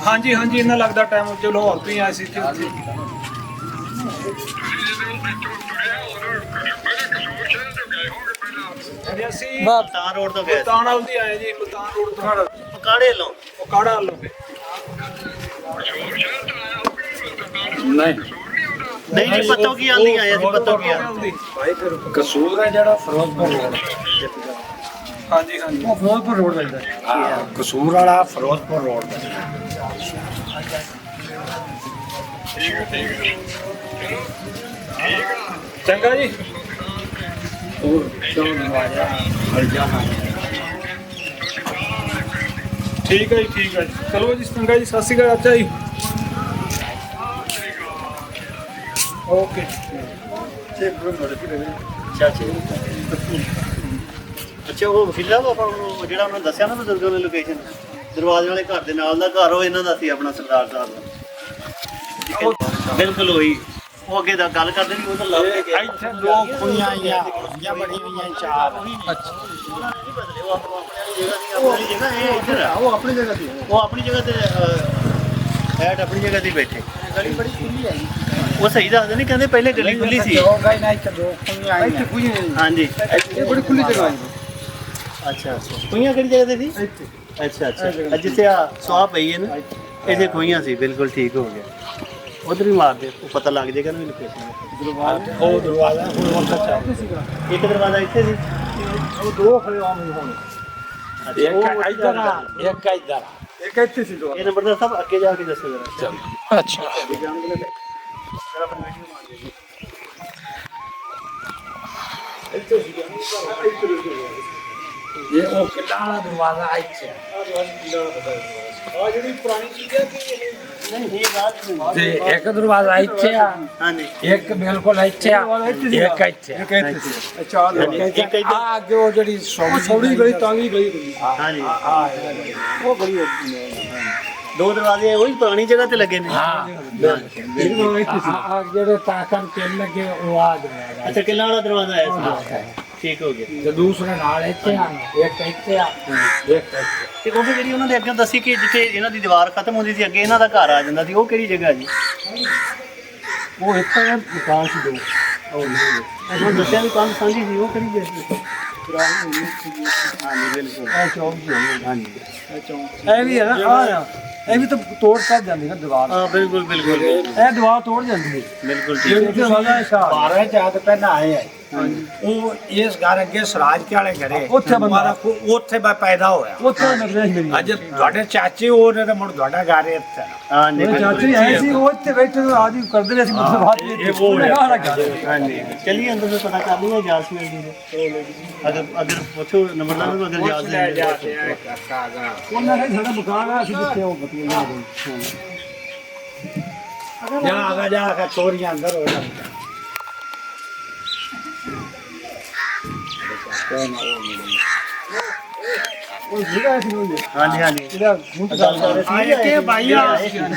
ਹਾਂਜੀ ਹਾਂਜੀ ਇਹਨਾਂ ਲੱਗਦਾ ਟਾਈਮ ਜੋ ਲਾਹੌਰ ਤੋਂ ਹੀ ਆਏ ਸੀ ਇੱਥੇ ਅਸੀਂ ਮੁਲਤਾਨ ਰੋਡ ਤੋਂ ਗਏ ਮੁਲਤਾਨ ਵੱਲ ਦੀ ਆਏ ਜੀ ਮੁਲਤਾਨ ਰੋਡ ਤੋਂ ਪਕਾੜੇ ਲੋ ਕਾੜਾ ਵੱਲੋਂ ਨਹੀਂ ਜੀ ਪੱਤੋਂ ਕੀ ਆਂਦੀ ਆਏ ਅਸੀਂ ਪੱਤੋਂ ਕੀ ਆ ਕਸੂਰ ਹੈ ਜਿਹੜਾ ਫਿਰੋਜ਼ਪੁਰ ਰੋਡ ਹਾਂਜੀ ਹਾਂਜੀ ਉਹ ਫਿਰੋਜ਼ਪੁਰ ਰੋਡ ਲੱਗਦਾ ਹਾਂ ਕਸੂਰ ਵਾਲਾ ਫਿਰੋਜ਼ਪੁਰ ਰੋਡ ਦਾ ਚੰਗਾ ਜੀ ਠੀਕ ਹੈ ਜੀ ਚਲੋ ਜੀ ਚੰਗਾ ਜੀ ਸਤਿ ਸ਼੍ਰੀ ਅਕਾਲ ਚਾਚਾ ਜੀ ਓਕੇ ਅੱਛਾ ਉਹ ਵਕੀਲਾ ਆਪਾਂ ਨੂੰ ਜਿਹੜਾ ਉਹਨਾਂ ਦੱਸਿਆ ਨਾ ਬਜ਼ੁਰਗਾਂ ਨੇ ਲੋਕੇਸ਼ਨ ਦਰਵਾਜ਼ੇ ਵਾਲੇ ਘਰ ਦੇ ਨਾਲ ਦਾ ਘਰ ਉਹ ਇਹਨਾਂ ਦਾ ਸੀ ਆਪਣਾ ਸਰਦਾਰ ਸਾਹਿਬ ਦਾ ਬਿਲਕੁਲ ਉਹੀ ਉਹ ਅੱਗੇ ਦਾ ਗੱਲ ਕਰਦੇ ਨਹੀਂ ਉਹ ਤਾਂ ਲੱਭ ਕੇ ਗਿਆ ਇੱਥੇ ਦੋ ਖੁਈਆਂ ਆਈਆਂ ਜਾਂ ਬੜੀ ਹੋਈਆਂ ਚਾਰ ਉਹ ਆਪਣੀ ਜਗ੍ਹਾ ਤੇ ਉਹ ਆਪਣੀ ਜਗ੍ਹਾ ਤੇ ਐਡ ਆਪਣੀ ਜਗ੍ਹਾ ਤੇ ਬੈਠੇ ਗਲੀ ਬੜੀ ਖੁੱਲੀ ਹੈ ਉਹ ਸਹੀ ਦੱਸਦੇ ਨਹੀਂ ਕਹਿੰਦੇ ਪਹਿਲੇ ਗਲੀ ਖੁੱਲੀ ਸੀ ਦੋ ਗਾਈ ਨਾ ਇੱਥੇ ਦੋ ਖੁਈਆਂ ਆਈਆਂ ਇੱਥੇ ਖੁਈਆਂ ਹਾਂਜੀ ਇਹ ਬੜੀ ਖੁੱਲੀ ਜਗ੍ਹਾ ਹੈ ਅੱਛਾ ਅੱਛਾ ਖੂਹੀਆਂ ਕਿਹੜੀ ਜਗ੍ਹਾ ਤੇ ਸੀ ਇੱਥੇ ਅੱਛਾ ਅੱਛਾ ਜਿੱਥੇ ਆ ਸਵਾਹ ਪਈ ਹੈ ਨਾ ਇਹਦੇ ਖੂਹੀਆਂ ਸੀ ਬਿਲਕੁਲ ਠੀਕ ਹੋ ਗਿਆ ਉਧਰ ਹੀ ਮਾਰ ਦੇ ਉਹ ਪਤਾ ਲੱਗ ਜਾਏਗਾ ਨਾ ਲੋਕੇਸ਼ਨ ਉਹ ਦਰਵਾਜ਼ਾ ਹੁਣ ਵਕਤ ਚੱਲ ਇੱਕ ਦਰਵਾਜ਼ਾ ਇੱਥੇ ਸੀ ਉਹ ਦੋ ਖੜੇ ਆਉਣ ਹੁਣ ਇੱਕ ਇੱਧਰ ਆ ਇੱਕ ਇੱਧਰ ਇੱਕ ਇੱਥੇ ਸੀ ਦੋ ਇਹ ਨੰਬਰਦਾਰ ਸਾਹਿਬ ਅੱਗੇ ਜਾ ਕੇ ਦੱਸੋ ਜਰਾ ਅੱਛਾ ਇਹ ਉਹ ਕਿੱਲਾ ਵਾਲਾ ਦਰਵਾਜ਼ਾ ਇੱਥੇ ਆ ਜਿਹੜੀ ਪੁਰਾਣੀ ਚੀਜ਼ ਹੈ ਕਿ ਨਹੀਂ ਇਹ ਬਾਤ ਨਹੀਂ ਤੇ ਇੱਕ ਦਰਵਾਜ਼ਾ ਇੱਥੇ ਆ ਹਾਂਜੀ ਇੱਕ ਬਿਲਕੁਲ ਇੱਥੇ ਆ ਇੱਕ ਇੱਥੇ ਆ। ਇੱਕ ਇੱਥੇ ਸੀ ਚਾਰ ਇੱਕ ਇੱਧਰ ਆ ਅੱਗੇ ਉਹ ਜਿਹੜੀ ਸੌੜੀ ਗਲੀ ਤਾਂਗੀ ਗਲੀ ਹਾਂਜੀ ਉਹ ਗਲੀ ਦੋ ਦਰਵਾਜ਼ੇ ਉਹੀ ਪੁਰਾਣੀ ਜਗ੍ਹਾ ਤੇ ਲੱਗੇ ਨੇ ਹਾਂ ਆ ਜਿਹੜੇ ਤਾਕਨ ਤੇ ਲੱਗੇ ਉਹ ਆ ਦਰਵਾਜ਼ਾ ਅੱਛਾ ਕਿੱਲਾ ਵਾਲਾ ਦਰਵਾਜ਼ਾ ਆਇਆ ਸੀ ਠੀਕ ਹੋ ਗਿਆ ਤੇ ਦੂਸਰੇ ਨਾਲ ਇੱਥੇ ਆ ਇੱਕ ਇੱਥੇ ਆ ਇੱਕ ਇੱਥੇ ਤੇ ਉਹ ਜਿਹੜੀ ਉਹਨਾਂ ਦੇ ਅੱਗੇ ਦੱਸੀ ਕਿ ਜਿੱਥੇ ਇਹਨਾਂ ਦੀ ਦੀਵਾਰ ਖਤਮ ਹੁੰਦੀ ਸੀ ਅੱਗੇ ਇਹਨਾਂ ਦਾ ਘਰ ਆ ਜਾਂਦਾ ਸੀ ਉਹ ਕਿਹੜੀ ਜਗ੍ਹਾ ਜੀ ਉਹ ਇੱਥੇ ਮਕਾਨ ਸੀ ਦੋ ਉਹਨਾਂ ਦੱਸਿਆ ਵੀ ਕੰਨ ਸਾਂਝੀ ਸੀ ਉਹ ਕਿਹੜੀ ਜਗ੍ਹਾ ਹਾਂਜੀ ਬਿਲਕੁਲ ਇਹ ਚੌਂਕ ਸੀ ਹਾਂਜੀ ਇਹ ਵੀ ਹੈ ਨਾ ਆ ਇਹ ਵੀ ਤਾਂ ਤੋੜ ਕਰ ਜਾਂਦੀ ਨਾ ਦੀਵਾਰ ਹਾਂ ਬਿਲਕੁਲ ਬਿਲਕੁਲ ਇਹ ਦੀਵਾਰ ਤੋੜ ਜਾਂਦੀ ਹੈ ਬਿਲਕੁਲ ਜਿਹੜੀ ਦਰਵਾਜ਼ਾ ਹੈ ਸ਼ਾਹ 12 ਚਾਹਤ ਪਹਿਲਾਂ ਆਏ ਆ ਉਹ ਇਸ ਘਰ ਅੱਗੇ ਸਰਾਜ ਕੇ ਵਾਲੇ ਘਰੇ ਉੱਥੇ ਬੰਦਾ ਉੱਥੇ ਮੈਂ ਪੈਦਾ ਹੋਇਆ ਉੱਥੇ ਨਿਰਦੇਸ਼ ਮੇਰੀ ਅੱਜ ਤੁਹਾਡੇ ਚਾਚੇ ਉਹਨੇ ਤਾਂ ਮੁੜ ਤੁਹਾਡਾ ਘਰ ਹੈ ਇੱਥੇ ਹਾਂਜੀ ਮੇਰੇ ਚਾਚੀ ਆਏ ਸੀ ਉਹ ਇੱਥੇ ਬੈਠੇ ਆਦੀ ਕਰਦੇ ਰਹੇ ਸੀ ਮਤਲਬ ਬਾਤ ਇਹ ਹਾਂਜੀ ਚਲਿए अंदर से पता कर लिया जासमीन जी से अगर पूछो नंबरदार को अगर याद है ਉਹਨਾਂ ਦਾ ਸਾਡਾ ਮਕਾਨ ਆ ਅਸੀਂ ਜਿੱਥੇ ਉਹ ਬਤੀਆਂ ਜਾ ਆਗਾ ਜਾ ਕੇ ਚੋਰੀਆਂ ਅੰਦਰ ਹੋ ਜਾਂਦੀਆਂ ਉਹ ਜਿਹੜਾ ਸੀ ਉਹ ਹਾਂਜੀ ਹਾਂਜੀ ਜਿਹੜਾ ਹੁਣ ਆਏ ਕਿ ਭਾਈਆ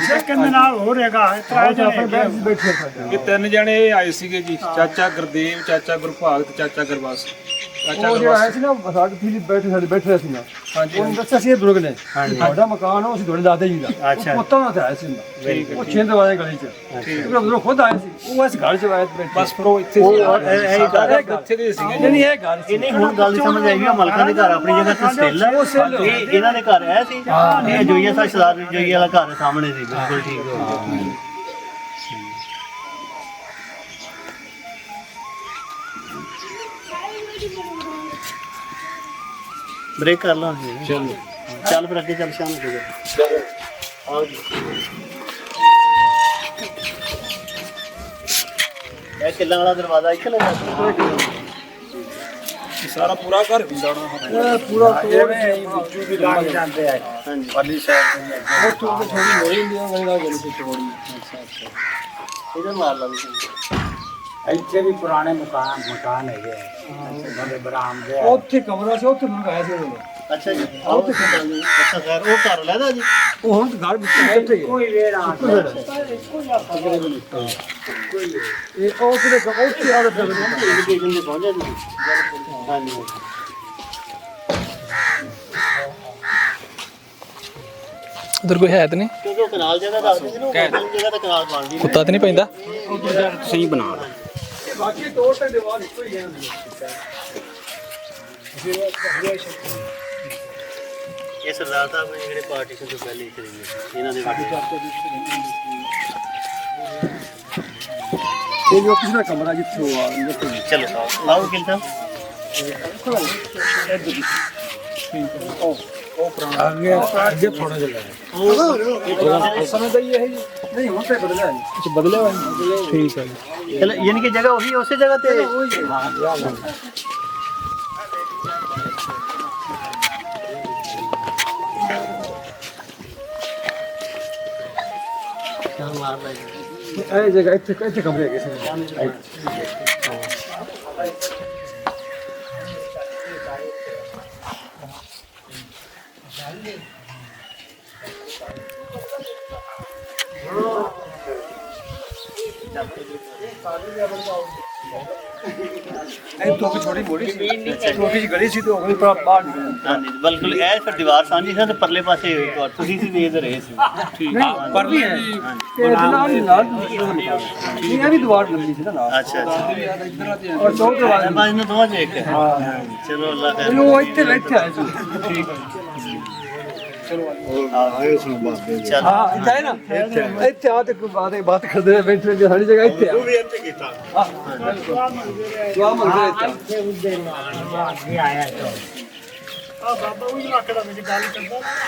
ਸੈਕੰਡ ਨਾਲ ਹੋ ਰਹੇਗਾ ਇਤਰਾ ਜਣੇ ਬੈਠੇ ਸਾਡੇ ਇਹ ਤਿੰਨ ਜਣੇ ਆਏ ਸੀਗੇ ਜੀ, ਚਾਚਾ ਗੁਰਦੇਵ, ਚਾਚਾ ਗੁਰਭਾਗ ਤੇ ਚਾਚਾ ਗੁਰਬਖਸ਼। ਚਾਚਾ ਉਹ ਜਿਹੜਾ ਆਇਆ ਗੁਰਬਖਸ਼ ਸੀ ਨਾ ਸਾਡੇ ਪੀਲੀ ਬੈਠੇ ਸੀ ਨਾ ਹਾਂਜੀ ਉਹਨੇ ਦੱਸਿਆ ਸੀ ਇਹ ਬਜ਼ੁਰਗ ਨੇ ਸਾਡਾ ਮਕਾਨ ਉਹ ਸੀ ਤੁਹਾਡੇ ਦਾਦਾ ਜੀ ਦਾ ਅੱਛਾ। ਪੁੱਤਾਂ ਦਾ ਆਇਆ ਸੀ ਉਹ ਛਿੰਦ ਵਾਲੇ ਗਲੀ ਚ ਉਹ ਬਜ਼ੁਰਗ ਖੁਦ ਆਏ ਸੀ ਉਹ ਇਸ ਘਰ ਚ ਆਏ ਬੈਠੇ ਬਸ ਫਿਰ ਉਹ ਇੱਥੇ ਇੱਥੇ ਦੇ ਸੀਗੇ ਜੀ। ਨਹੀਂ ਇਹ ਘਰ ਸੀ ਇਹਨੇ ਹੁਣ ਗੱਲ ਸਮਝ ਆਈ ਵੀ ਮਲਕਾਂ ਦੇ ਘਰ ਆਪਣੀ ਜਗ੍ਹਾ ਤੇ ਸੇਲ ਹੈ ਇਹ ਇਹਨਾਂ ਦੇ ਘਰ ਆਇਆ ਸੀ ਇਹ ਜੋਈਆ ਸਾਹਿਬ ਸਰਦਾਰ ਜੋਈਆ ਵਾਲਾ ਘਰ ਸਾਹਮਣੇ ਸੀ ਬਿਲਕੁਲ ਠੀਕ ਹੋ ਗਿਆ ब्रेक कर लो चलो चल फिर अगे चल शाम हो गया आओ जी ये किला वाला दरवाजा इक लगा ਸਾਰਾ ਪੂਰਾ ਘਰ ਵੀ ਦਾਣਾ ਪੂਰਾ ਵਿੱਚੋਂ ਵੀ ਲੱਗ ਜਾਂਦੇ ਆ ਹਾਂਜੀ ਪਰਲੀ ਸਾਈਡ ਤੇ ਉਹ ਤੋਂ ਥੋੜੀ ਹੋਈ ਹੁੰਦੀ ਆ ਗਲੀ ਦਾ ਗਲੀ ਚ ਥੋੜੀ इधर मार लो ਇੱਥੇ ਵੀ ਪੁਰਾਣੇ ਮਕਾਨ ਹੈਗੇ ਬੜੇ ਬਰਾਮਦੇ ਆ ਉੱਥੇ ਕਮਰਾ ਸੀ ਉੱਥੇ ਮੈਨੂੰ ਆਇਆ ਸੀ ਉਹਨੇ अच्छा जी आओ तो अच्छा खैर वो कर लेदा जी ਉਹ ਹੁਣ ਘਰ ਵਿੱਚ ਕਿੱਥੇ ਹੈ ਕੋਈ ਵੇਰ ਆ ਇਹ ਉਹ ਕਿਹਦੇ ਉੱਥੇ ਆ ਰਿਹਾ एजुकेशन में पहुंचे जी हां जी ਉਧਰ ਕੋਈ ਹੈ ਤਾਂ ਨਹੀਂ, क्योंकि कनाल जगह दस दी ना जगह ते कनाल बन दी ਕੁੱਤਾ ਤਾਂ ਨਹੀਂ ਪੈਂਦਾ। ਸਹੀ ਬਣਾ ਬਾਕੀ ਦੋ ਤੇ ਦੀਵਾਰ ਇੱਕੋ ਹੀ ਹੈ ये सरदार साहब ने जेडे पार्टीशन तो पहले ही खरीदे इन्हां दे ਇਹ ਜੋ ਪਿਛਲਾ ਕਮਰਾ ਜਿੱਥੇ ਉਹ ਆ ਅੰਦਰ ਤੋਂ चलो आओ किल साहब ਅੱਗੇ ਥੋੜਾ ਜਿਹਾ ਸਮੇਂ ਦਾ ਹੀ ਹੈ ਜੀ ਨਹੀਂ ਹੁਣ ਤੇ ਬਦਲਿਆ ਹੈ ਕੁਝ ਬਦਲਿਆ ਹੋਇਆ ਠੀਕ ਹੈ चलो यानी कि जगह वही उसी जगह ते चल मार ले ਇਹ ਜਗ੍ਹਾ ਇੱਥੇ ਕਮਰੇ ਹੈਗੇ ਸੀ ਇਹ ਤੋਂ ਛੋਟੀ ਮੋੜੀ ਸੀ ਛੋਟੀ ਜਿਹੀ ਗਲੀ ਸੀ ਤੇ ਉਹ ਪੂਰਾ ਬਾਹਰ ਨਿਕਲਿਆ हाँ जी बिल्कुल ए फिर दीवार साझी से परले पासे तुसी सी देख रहे सी ਠੀਕ ਪਰ ਵੀ ਹੈ ਤੇ ਨਾਲ ਨਹੀਂ ਇਹ ਵੀ ਦੀਵਾਰ ਲੰਬੀ ਸੀ ਨਾ ਨਾਲ अच्छा अच्छा ਔਰ ਦੋ ਦੀਵਾਰ बाज ने दो देख चलो अल्लाह खैर ਉਹ ਇੱਥੇ ਬੈਠੇ ਆਏ ਸੀ ਠੀਕ चल ਹਾਂ ਇੱਥੇ ਹੈ ਨਾ ਇੱਥੇ ਆ ਤੇ ਕੋਈ ਬਾਤ ਕਰਦੇ ਬੈਠੇ ਨੇ ਸਾਡੀ ਜਗ੍ਹਾ ਇੱਥੇ ਆ ਉਹ ਵੀ ਇੱਥੇ ਕੀਤਾ ਹਾਂ ਦੁਆ ਮੰਗਦੇ ਇੱਥੇ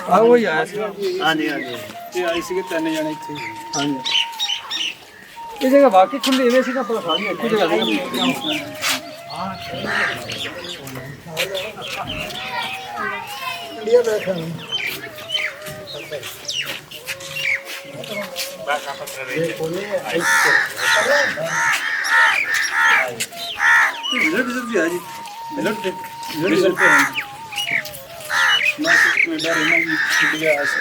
ਆ ਉਹ ਹੀ ਆਇਆ ਸੀ हाँ जी हाँ जी ਤੇ ਆਏ ਸੀਗੇ ਤਿੰਨ ਜਣੇ ਇੱਥੇ। ਹਾਂਜੀ ਇਹ ਜਗ੍ਹਾ ਵਾਕਈ ਖੁੱਲੀ ਇਵੇਂ ਸੀ ਨਾ ਪਰ ਸਾਰੀ ਇੱਕੋ ਜਗ੍ਹਾ ਸੀ ਰਿਜ਼ਲਟ ਵੀ ਆ ਜੀ ਰਿਜ਼ਲਟ ਤੇ ਮੈਂ ਕੈਨੇਡਾ ਰਹਿਣਾ ਜੀ, ਇੰਡੀਆ ਆਇਆ ਸੀ।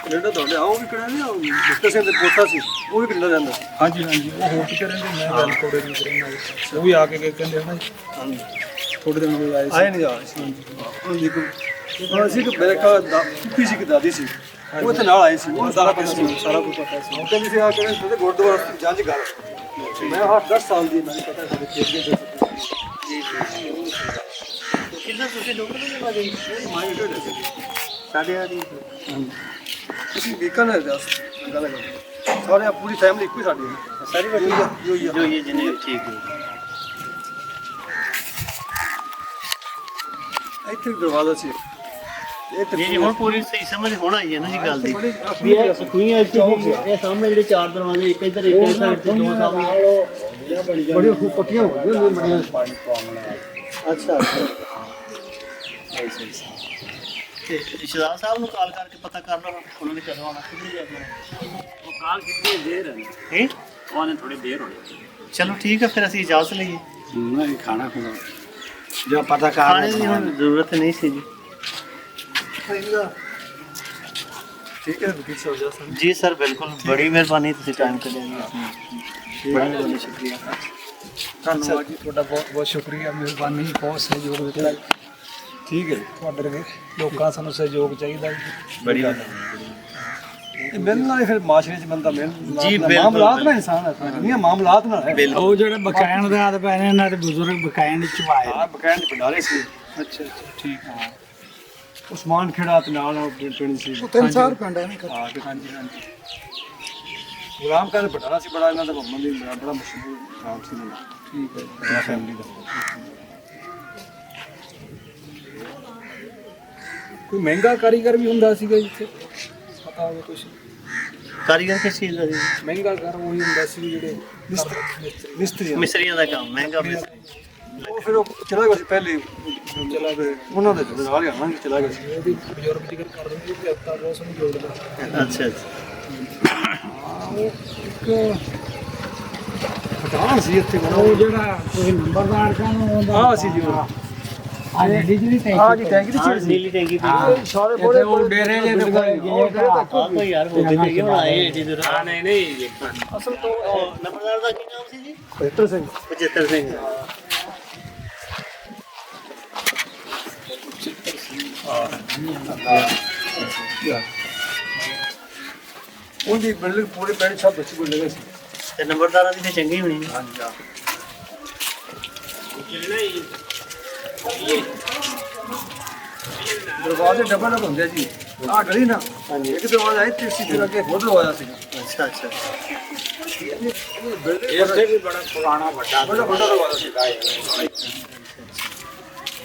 ਕੈਨੇਡਾ ਤੁਹਾਡੇ ਆਓ ਵੀ ਕਰਾਂ ਨਾ ਮਿਸਟਰ ਸਿੰਘ ਦੇ ਪੋਤਾ ਸੀ ਉਹ ਵੀ ਕੈਨੇਡਾ ਜਾਂਦਾ ਹਾਂਜੀ ਹਾਂਜੀ ਉਹ ਹੋਰ ਕੀ ਕਰਾਂਗੇ, ਮੈਂ ਗੱਲ ਕੋੜੇ ਨਹੀਂ ਕਰਾਂਗਾ ਜੀ। ਉਹ ਵੀ ਆ ਕੇ ਕਹਿੰਦੇ ਹਨਾ ਜੀ, ਥੋੜੇ ਦਿਨ ਹੋਏ ਆਏ ਸੀ। ਆਏ ਨਹੀਂ ਜਾ ਸੀ ਉਹਦੀ ਕੋਈ ਸੀ ਕਿ ਮੇਰੇ ਕਾ ਪੀ ਸੀ ਕਿ ਦਾਦੀ ਸੀ ਉਹ ਤੇ ਨਾਲ ਆਏ ਸੀ ਉਹ ਸਾਰਾ ਪਤਾ ਸੀ ਸਾਰਾ ਕੁਝ ਪਤਾ ਸੀ। ਉਹ ਕਹਿੰਦੇ ਸੀ ਆ ਕੇ ਤੇ ਗੁਰਦੁਆਰਾ ਜੰਜ ਕਰ ਮੈਂ 10 ਸਾਲ ਦੀ ਮੈਨੂੰ ਪਤਾ ਸਾਡੇ ਖੇਤ ਦੇ कितना तुसी डॉक्टर ने लगा गई ਮਾਈ ਢੋੜੇ ਸੀ साढ़े आधी ਅਸੀਂ ਵੀਕਨ ਹੈ ਦੱਸ ਗੱਲ ਕਰਦੇ ਸਾਰੇ ਪੂਰੀ ਫੈਮਿਲੀ ਇੱਕੋ ਹੀ ਸਾਡੀ सारी बड़ी ਜੋ ਹੀ ਆ जो ये जिन्हें ठीक है ਇੱਥੇ ਦਰਵਾਜ਼ਾ ਸੀ ਇਹ ਹੁਣ ਪੂਰੀ ਸਹੀ ਸਮਝ ਹੁਣ ਆਈ ਹੈ ਨਾ ਜੀ ਗੱਲ ਦੀ ਵੀ ਇਹ ਸੁਖੀਆਂ ਇੱਥੇ ਇਹ ਸਾਹਮਣੇ ਜਿਹੜੇ ਚਾਰ ਦਰਵਾਜ਼ੇ ਇੱਕ ਇੱਧਰ ਇੱਕ ਇਸ ਸਾਈਡ ਤੇ ਦੋ ਸਾਹਮਣੇ ਬੜੀਆਂ ਖੂਬ ਪੱਕੀਆਂ ਹੋ ਗਈਆਂ ਨੇ ਬੜੀਆਂ ਪਾਣੀ ਪਾਉਣਾ ਅੱਛਾ ਤੇ ਰਿਸ਼ਤੇਦਾਰ ਸਾਹਿਬ ਨੂੰ ਕਾਲ ਕਰਕੇ ਪਤਾ ਕਰ ਲਓ ਉਹਨਾਂ ਨੇ ਕਦੋਂ ਆਉਣਾ ਕਿੰਨੀ ਦੇਰ ਨੂੰ ਉਹ ਕਾਲ ਕਿੰਨੀ ਦੇਰ ਹੈ ਉਹਨੇ ਥੋੜੀ ਦੇਰ ਹੋਣੀ ਚਲੋ ਠੀਕ ਹੈ ਫਿਰ ਅਸੀਂ ਇਜਾਜ਼ਤ ਲਈਏ नहीं खाना खुना जो पता कर ਖਾਣੇ ਦੀ ਹੁਣ ਜ਼ਰੂਰਤ ਨਹੀਂ ਸੀ ਜੀ ठीक है वकील साहब जा सकते जी सर बिल्कुल बड़ी मेहरबानी ਤੁਸੀਂ ਟਾਈਮ ਕੱਢਿਆ ਜੀ ਬੜਾ ਬੜਾ ਸ਼ੁਕਰੀਆ ਧੰਨਵਾਦ ਜੀ ਤੁਹਾਡਾ ਬਹੁਤ ਬਹੁਤ ਸ਼ੁਕਰੀਆ ਮਿਹਰਬਾਨੀ ਬਹੁਤ ਸਹਿਯੋਗ ਦਿੱਤਾ ਜੀ। ठीक है ਤੁਹਾਡੇ ਵਰਗੇ ਲੋਕਾਂ ਸਾਨੂੰ ਸਹਿਯੋਗ ਚਾਹੀਦਾ ਜੀ ਬੜੀ ये मिलना है फिर माशरे च बंदा मिल जी, बिल्कुल, मामलात ना इंसान है दुनिया मामलात ना है ਉਹ ਜਿਹੜੇ ਬਕਾਇਨ ਦੇ ਆਦ ਪਏ ਨੇ ਇਹਨਾਂ ਦੇ ਬਜ਼ੁਰਗ ਬਕਾਇਨ ਚ ਆਏ हां बकायन भंडारे से ਅੱਛਾ ਅੱਛਾ ਠੀਕ ਹੈ उस्मान खेड़ा ते नाल पिंड से ਤਿੰਨ ਚਾਰ ਪਿੰਡ ਹੈ ਨਾ हां ਹਾਂਜੀ ਹਾਂਜੀ गुलाम का भंडारा सी बड़ा इन्हां दा मोहम्मद दी बड़ा मशहूर नाम सी इन्हां दा ਠੀਕ ਹੈ बड़ा फैमिली दा ਕੋਈ ਮਹਿੰਗਾ ਕਾਰੀਗਰ ਵੀ ਹੁੰਦਾ ਸੀਗਾ ਇੱਥੇ ਪਤਾ ਹੋਵੇ ਕੁਝ ਕਾਰੀਗਰ ਕਿਸ ਚੀਜ਼ ਦਾ ਜੀ ਮਹਿੰਗਾ ਕਰ ਉਹੀ ਹੁੰਦਾ ਸੀ ਜਿਹੜੇ मिस्त्री ਮਿਸਤਰੀਆਂ ਦਾ ਕੰਮ ਮਹਿੰਗਾ ਮਿਸਤਰੀ ਉਹ ਫਿਰ ਉਹ ਚਲਾ ਗਿਆ ਸੀ ਪਹਿਲੇ ਚਲਾ ਗਏ ਉਹਨਾਂ ਦੇ ਨਾਲ ਹੀ ਆਵਾਂਗੇ ਚਲਾ ਗਿਆ ਸੀ ਉਹਦੀ ਬਜ਼ੁਰਗ ਜ਼ਿਕਰ ਕਰ ਦਿੰਦੇ ਕਿ ਅਵਤਾਰ ਬਹੁਤ ਸਾਨੂੰ ਜੋੜਦਾ ਅੱਛਾ ਇੱਕ ਪਠਾਨ ਸੀ ਇੱਥੇ ਉਹ ਜਿਹੜਾ ਕੋਈ ਨੰਬਰਦਾਰ ਕਾਨੂੰ ਆਉਂਦਾ ਆ ਸੀ ਜੀ ਉਹ ਆ ਲੇਡੀ ਜੀ ਟੈਂਕੀ ਆ ਜੀ ਟੈਂਕੀ ਦੀ ਚੀਜ਼ ਸੀ ਨੀਲੀ ਟੈਂਕੀ ਸਾਰੇ ਇੱਥੇ ਉਹ ਡੇਰੇ ਜੇ ਤੇ ਕੋਈ ਯਾਰ ਹੋ ਗਈ ਹੁਣ ਆਏ ਏਡੀ ਦੂਰ ਨਹੀਂ ਅਸਲ ਤੋਂ ਨੰਬਰਦਾਰ ਦਾ ਕੀ ਨਾਮ ਸੀ ਜੀ 75 ਸਿੰਘ 75 ਸਿੰਘ ਉਹਦੀ ਬਿਲਡਿੰਗ ਪੂਰੇ ਪਿੰਡ ਸਭ ਬੱਚੇ ਕੋਲ ਲੱਗੇ ਸੀ ਤੇ ਨੰਬਰਦਾਰਾਂ ਦੀ ਤੇ ਚੰਗੀ ਹੋਣੀ ਜੀ ਹਾਂਜੀ ਦਰਵਾਜ਼ੇ ਡਬਲ ਡਬਲ ਹੁੰਦੇ ਆ ਜੀ ਆ ਗਲੀ ਨਾ ਇੱਕ ਦਰਵਾਜ਼ਾ ਇੱਥੇ ਸੀ ਫਿਰ ਅੱਗੇ ਹੋਰ ਦਰਵਾਜ਼ਾ ਸੀ ਅੱਛਾ ਅੱਛਾ ਇੱਥੇ ਵੀ ਬੜਾ ਪੁਰਾਣਾ ਵੱਡਾ ਬੜਾ ਵੱਡਾ ਦਰਵਾਜ਼ਾ ਸੀ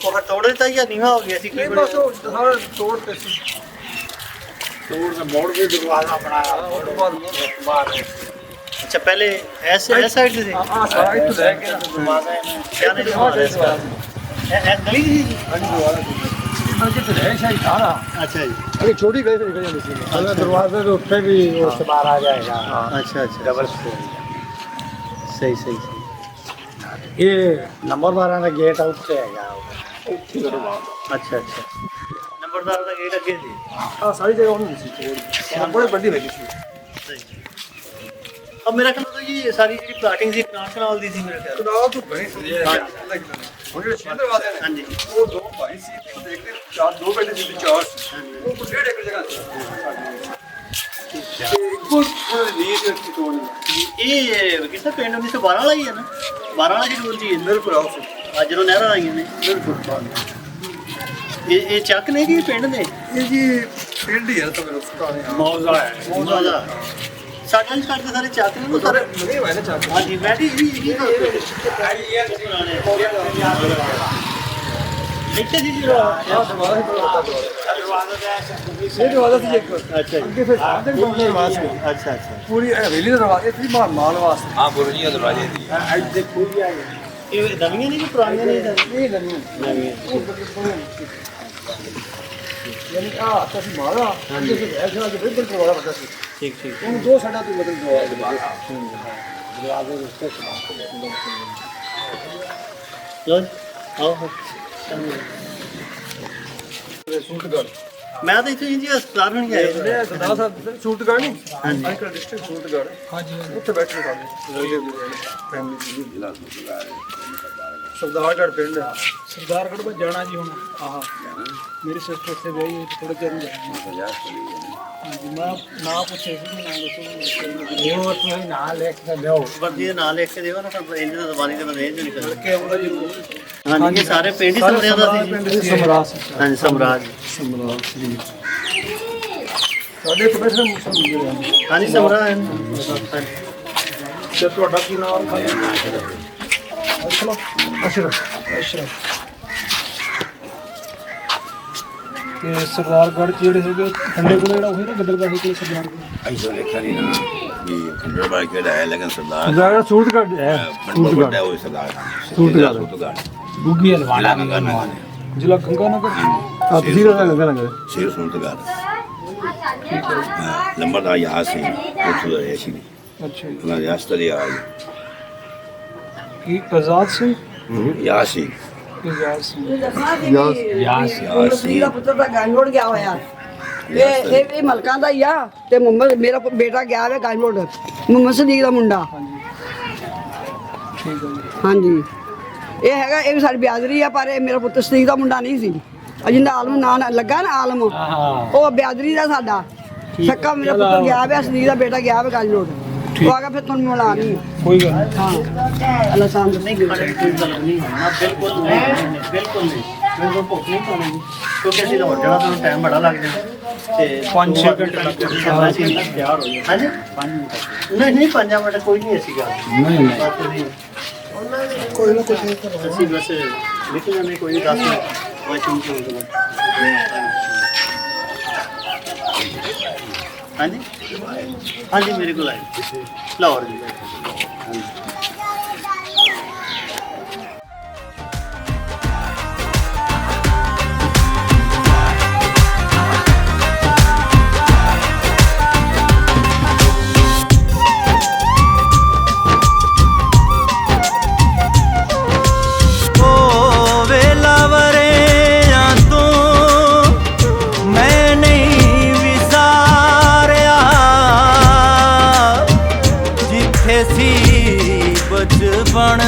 ਉਹ ਫਿਰ ਤੋੜ ਦਿੱਤਾ ਜਾਂ ਨੀਵਾ ਹੋ ਗਿਆ ਸੀ ਨਹੀਂ ਬਸ ਉਹ ਸਾਰਾ ਤੋੜ ਤੇ ਸੀ ਤੋੜ ਦਾ ਮੋੜ ਵੀ ਦਰਵਾਜ਼ਾ ਬਣਾਇਆ ਉਸ ਤੋਂ ਬਾਅਦ ਬਾਹਰ ਅੱਛਾ ਪਹਿਲੇ ਐਸ ਸਾਈਡ ਤੇ ਸੀ ਆ ਸਾਰਾ ਇੱਥੇ ਲੈ ਕੇ ਦਰਵਾਜ਼ਾ ਇਹਨੇ ਕਿਆ ਨਹੀਂ ਦਰਵਾਜ਼ਾ ਇਹ ਗਲੀ ਸੀ ਜੀ ਬਲਕਿ ਤੇ ਰਹਿ ਸ਼ਾਇਦ ਸਾਰਾ ਅੱਛਾ ਜੀ ਅਰੇ ਛੋਟੀ ਗਲੀ ਤੇ ਨਿਕਲ ਜਾਂਦੀ ਸੀ ਅਗਰ ਦਰਵਾਜ਼ੇ ਦੇ ਉੱਤੇ ਵੀ ਉਹ ਸਵਾਰ ਆ ਜਾਏਗਾ ਅੱਛਾ ਅੱਛਾ ਡਬਲ ਸਟੋਰੀ ਸਹੀ ਸਹੀ ਇਹ ਨੰਬਰ 12 ਦਾ ਗੇਟ ਉੱਤੇ ਹੈਗਾ ਅੱਛਾ ਅੱਛਾ ਨੰਬਰਦਾਰ ਦਾ ਗੇਟ ਅੱਗੇ ਸੀ ਆ ਸਾਰੀ ਜਗ੍ਹਾ ਉਹਨੂੰ ਸੀ ਬੜੀ ਵੱਡੀ ਲੱਗੀ ਸੀ अब मेरा ख्याल तो ये सारी जी प्लाटिंग सी कनाल ਦੀ ਸੀ ਮੇਰੇ ਖਿਆਲ ਕਨਾਲ ਤੋਂ ਬਣੀ ਸੀ ਹੁਣ ਜਿਹੜੇ ਛੇ ਦਰਵਾਜ਼ੇ ਨੇ ਹਾਂਜੀ ਉਹ ਦੋ ਭਾਈ ਸੀ ਇੱਕ ਦੇਖਦੇ ਚਾਰ ਦੋ ਬੈਠੇ ਸੀ ਚਾਰ ਉਹ ਕੋਈ ਡੇਢ ਏਕੜ ਜਗ੍ਹਾ ਸੀ ਤੇ ਇੱਕੋ ਨੀਂਦ ਦੀ ਤੋੜਨੀ ਇਹ ਕਿਸ ਦਾ ਪਿੰਡ 1912 ਵਾਲਾ ਹੀ ਹੈ ਨਾ 12 ਵਾਲਾ ਜ਼ਰੂਰ ਜੀ ਬਿਲਕੁਲ ਆਉ ਸੀ ਅੱਜ ਜਦੋਂ ਨਹਿਰਾਂ ਆਈਆਂ ਨੇ ਬਿਲਕੁਲ ਇਹ ਚੱਕ ਨੇ ਕਿ ਪਿੰਡ ਨੇ ਇਹ ਜੀ ਪਿੰਡ ਹੀ ਹੈ ਤਾਂ ਮੇਰੇ ਪੁਰਾਣੇ ਮੌਜ਼ਾ ਹੈ ਮੌਜਾ ਸਾਡਾ ਵੀ ਕਰਦੇ ਸਾਰੇ ਚੱਕ ਨੇ ਉਹ ਸਾਰੇ ਨਹੀਂ ਹੋਇਆ ਨਾ ਚਾਰ ਹਾਂਜੀ ਮੈਂ ਵੀ ਇਹ ਇੱਥੇ ਜੀ ਜਿਹੜਾ ਆ ਦਰਵਾਜ਼ਾ ਹੀ ਬੜਾ ਵੱਡਾ ਇਹ ਦਰਵਾਜ਼ਾ ਸੀ ਇੱਕ ਅੱਛਾ ਜੀ ਅੱਗੇ ਫਿਰ ਸਾਹਮਣੇ ਕੋਲ ਦਰਵਾਜ਼ਾ ਸੀ ਅੱਛਾ ਅੱਛਾ ਪੂਰੀ ਹਵੇਲੀ ਦਾ ਦਰਵਾਜ਼ਾ ਇਹ ਸੀ ਮਾਲ ਵਾਸਤੇ ਹਾਂ ਬੁਰਜੀਆਂ ਦਰਵਾਜ਼ੇ ਦੀ ਇੱਥੇ ਖੁੱਲ ਆ ਇਹ ਨਵੀਆਂ ਨਹੀਂ ਕਿ ਪੁਰਾਣੀਆਂ ਨੇ ਇਹ ਨਹੀਂ ਨਵੀਆਂ ਯਾਨੀ ਆ ਤਾਂ ਸੀ ਮਾਲਾ ਅੱਗੇ ਫਿਰ ਐਸਾ ਕਿ ਬਿਲਕੁਲ ਦਰਵਾਜ਼ਾ ਵੱਡਾ ਸੀ ਠੀਕ ਠੀਕ ਉਹ ਦੋ ਸਾਡਾ ਤੋਂ ਮਤਲਬ ਦਰਵਾਜ਼ਾ ਦਰਵਾਜ਼ੇ ਦੇ ਉੱਤੇ ਲੋ ਆਓ ਸੂਟਗੜ ਮੈਂ ਤਾਂ ਇੱਥੇ ਜੀ ਹਸਪਤਾਲ ਨਹੀਂ ਆਇਆ ਇਹ ਸਰਦਾਰ ਸਾਹਿਬ ਸੂਟਗੜ ਨਹੀਂ ਅੰਕਲ ਡਿਸਟ੍ਰਿਕਟ ਸੂਟਗੜ ਹਾਂਜੀ ਉੱਥੇ ਬੈਠੇ ਸਾਡੇ ਫੈਮਿਲੀ ਜ਼ਿਲ੍ਹਾ ਸਰਦਾਰਗੜ ਪਿੰਡ ਸਰਦਾਰਗੜ੍ਹ ਮੈਂ ਜਾਣਾ ਜੀ ਹੁਣ ਆਹ ਮੇਰੀ ਸਿਸਟਰ ਉੱਥੇ ਗਈ ਹੈ ਥੋੜੇ ਚਿਰ ਨੂੰ ਜਾਣਾ ਹਾਂਜੀ ਮੈਂ ਨਾ ਪੁੱਛੇ ਸੀ ਨਾ ਦੱਸੋ ਉਹ ਤੁਸੀਂ ਨਾਲ ਲਿਖ ਕੇ ਦਿਓ ਵਰਦੀ ਦੇ ਨਾਂ ਲਿਖ ਕੇ ਦਿਓ ਨਾ ਫਿਰ ਇੰਜ ਦਾ ਜ਼ਬਾਨੀ ਤੇ ਬੰਦੇ ਨਹੀਂ ਨਿਕਲਦੇ ਕਿ ਉਹਦਾ ਜੀ ਹਾਂਜੀ ਇਹ ਸਾਰੇ ਪਿੰਡ ਹੀ ਸਮਰਿਆਂ ਦਾ ਸੀ ਜੀ ਸਮਰਾਜ ਹਾਂਜੀ ਸਮਰਾਜ ਸਾਡੇ ਇੱਕ ਬੈਠੇ ਮੁਸਲਮਾਨ ਹਾਂਜੀ ਸਮਰਾਜ ਹਾਂਜੀ ਤੇ ਤੁਹਾਡਾ ਕੀ ਨਾਮ ਹੈ ਅਸ਼ਰਫ ਅਸ਼ਰਫ ਤੇ ਸਰਦਾਰਗੜ੍ਹ 'ਚ ਜਿਹੜੇ ਹੈਗੇ ਠੰਡੇ ਕੋਲ ਜਿਹੜਾ ਉਹੀ ਨਾ ਗਿੱਦੜਬਾਹੀ ਕੋਲ ਸਰਦਾਰਗੜ੍ਹ ऐसा लिखा नहीं ना कि खंडेरबाग के है लेकिन सरदार ਸਰਦਾਰ ਸੂਟਗੜ है सूटगढ़ है वो सरदार सूटगढ़ बुगी हलवाना ਜ਼ਿਲ੍ਹਾ ਗੰਗਾਨਗਰ ਆ ਤੁਸੀਂ ਦਾ ਲੰਗਾ सिर सूटगढ़ लंबरदार यहाँ से उठ ऐसी ਅੱਛਾ ਜੀ हमारे रास्ते ले आए ਕੀ ਆਜ਼ਾਦ ਸਿੰਘ यहाँ से ਆਜ਼ਾਦ ਸਿੰਘ ਯਾਸ ਦਾ ਪੁੱਤਰ ਦਾ ਗਾਂਜੋੜ ਗਿਆ ਹੋਇਆ ਇਹ ਮਲਕਾਂ ਦਾ ਹੀ ਆ ਤੇ ਮੁਹੰਮਦ ਮੇਰਾ ਬੇਟਾ ਗਿਆ ਹੋਇਆ ਗਾਂਜੋੜ ਮੁਹੰਮਦ ਸਦੀਕ ਦਾ ਮੁੰਡਾ ਠੀਕ ਹੈ ਜੀ ਹਾਂਜੀ ਇਹ ਹੈਗਾ ਇਹ ਵੀ ਸਾਡੀ ਬਿਆਦਰੀ ਆ ਪਰ ਇਹ ਮੇਰਾ ਪੁੱਤ ਸਦੀਕ ਦਾ ਮੁੰਡਾ ਨਹੀਂ ਸੀ ਅਜਿੰਦਾ ਆਲਮ ਨਾਂ ਲੱਗਾ ਨਾ ਆਲਮ ਉਹ ਬਿਆਦਰੀ ਦਾ ਸਾਡਾ ਸੱਕਾ ਮੇਰਾ ਪੁੱਤਰ ਗਿਆ ਹੋਇਆ ਸਦੀਕ ਦਾ ਬੇਟਾ ਗਿਆ ਹੋਇਆ ਗਾਂਜੋੜ ਉਹ ਆ ਗਿਆ ਫਿਰ ਤੁਹਾਨੂੰ ਮਿਲਾ ਨਹੀਂ ਕੋਈ ਗੱਲ ਨਹੀਂ ਹਾਂ ਅੱਲਾ ਸਾਹਮਣੇ ਨਹੀਂ ਕੋਈ ਗੱਲ ਨਹੀਂ ਹੋਣਾ ਬਿਲਕੁਲ ਨਹੀਂ ਬਿਲਕੁਲ ਨਹੀਂ ਮੈਨੂੰ ਭੁੱਖ ਨਹੀਂ ਪਾਉਣੀ ਕਿਉਂਕਿ ਅਸੀਂ ਲਾਹੌਰ ਜਾਣਾ ਤੁਹਾਨੂੰ ਟਾਈਮ ਬੜਾ ਲੱਗ ਜਾਣਾ ਤੇ 5-6 ਘੰਟੇ ਲੱਗ ਜਾਣਾ ਅਸੀਂ ਤਿਆਰ ਹੋ ਜਾਣਾ ਹਾਂਜੀ 5 ਮਿੰਟ ਨਹੀਂ 5 ਮਿੰਟ ਕੋਈ ਨਹੀਂ ਐਸੀ ਗੱਲ ਨਹੀਂ ਕੋਈ ਨਾ ਕੁਝ ਅਸੀਂ ਬਸ ਨਿਕਲ ਜਾਂਦੇ ਕੋਈ ਨਹੀਂ 10 ਮਿੰਟ ਵਾਸ਼ਿੰਗ ਚ ਹਾਂਜੀ ਹਾਂਜੀ ਮੇਰੇ ਕੋਲ ਆਏ ਲਾਹੌਰ ਜੀ ਹਾਂਜੀ ਸੀ ਬਚਪਨ